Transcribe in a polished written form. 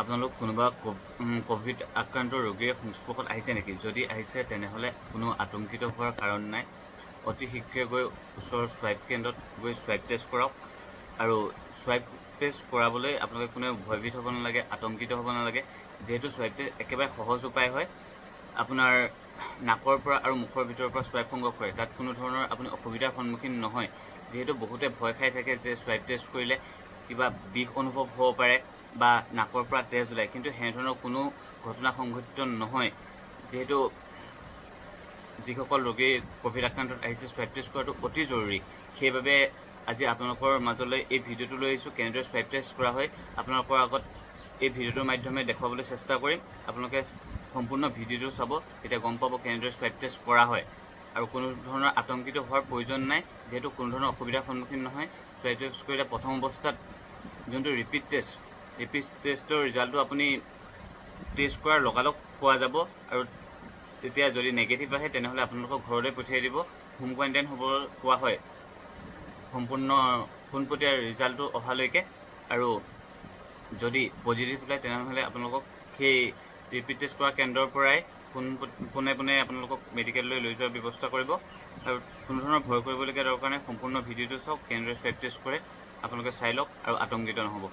আপোনালোক কোনোবা কোভিড আক্ৰান্ত ৰোগীৰ সংস্পৰ্শত আহিছে নেকি? যদি আহিছে তেনেহ'লে কোনো আতংকিত হোৱাৰ কাৰণ নাই। অতি শীঘ্ৰে গৈ ওচৰৰ স্ৱাইপ কেন্দ্ৰত গৈ স্ৱাইপ টেষ্ট কৰক। আৰু স্ৱাইপ টেষ্ট কৰাবলৈ আপোনালোকে কোনেও ভয়ভীত হ'ব নালাগে, আতংকিত হ'ব নালাগে। যিহেতু স্ৱাইপ টেষ্ট একেবাৰে সহজ উপায় হয়। আপোনাৰ নাকৰ পৰা আৰু মুখৰ ভিতৰৰ পৰা স্ৱাইপ সংগ্ৰহ কৰে, তাত কোনো ধৰণৰ আপুনি অসুবিধাৰ সন্মুখীন নহয়। যিহেতু বহুতে ভয় খাই থাকে যে স্ৱাইপ টেষ্ট কৰিলে কিবা বিষ অনুভৱ হ'ব পাৰে বা নাকৰ পৰা তেজ ওলায়, কিন্তু সেনেধৰণৰ কোনো ঘটনা সংঘটিত নহয়। যিহেতু যিসকল ৰোগী কোভিড আক্ৰান্তত আহিছে স্ৱাইপ টেষ্ট কৰাটো অতি জৰুৰী, সেইবাবে আজি আপোনালোকৰ মাজলৈ এই ভিডিঅ'টো লৈ আহিছোঁ। কেনেদৰে স্ৱাইপ টেষ্ট কৰা হয় আপোনালোকৰ আগত এই ভিডিঅ'টোৰ মাধ্যমে দেখুৱাবলৈ চেষ্টা কৰিম। আপোনালোকে সম্পূৰ্ণ ভিডিঅ'টো চাব, তেতিয়া গম পাব কেনেদৰে স্ৱাইপ টেষ্ট কৰা হয়। আৰু কোনো ধৰণৰ আতংকিত হোৱাৰ প্ৰয়োজন নাই, যিহেতু কোনো ধৰণৰ অসুবিধাৰ সন্মুখীন নহয়। স্ৱাইপ টেষ্ট কৰিলে প্ৰথম অৱস্থাত যোনটো ৰিপিট টেষ্টৰ ৰিজাল্টটো আপুনি টেষ্ট কৰাৰ লগালগ পোৱা যাব। আৰু তেতিয়া যদি নেগেটিভ আহে তেনেহ'লে আপোনালোকক ঘৰলৈ পঠিয়াই দিব, হোম কোৱাৰেণ্টাইন হ'ব কোৱা হয় সম্পূৰ্ণ পোনপটীয়া ৰিজাল্টটো অহালৈকে। আৰু যদি পজিটিভ ওলায় তেনেহ'লে আপোনালোকক সেই ৰিপিট টেষ্ট কৰা কেন্দ্ৰৰ পৰাই পোনে পোনে আপোনালোকক মেডিকেললৈ লৈ যোৱাৰ ব্যৱস্থা কৰিব। আৰু কোনো ধৰণৰ ভয় কৰিবলগীয়া দৰকাৰ নাই। সম্পূৰ্ণ ভিডিঅ'টো চাওক, কেনেদৰে স্ৱাইপ টেষ্ট কৰে আপোনালোকে চাই লওক আৰু আতংকিত নহ'ব।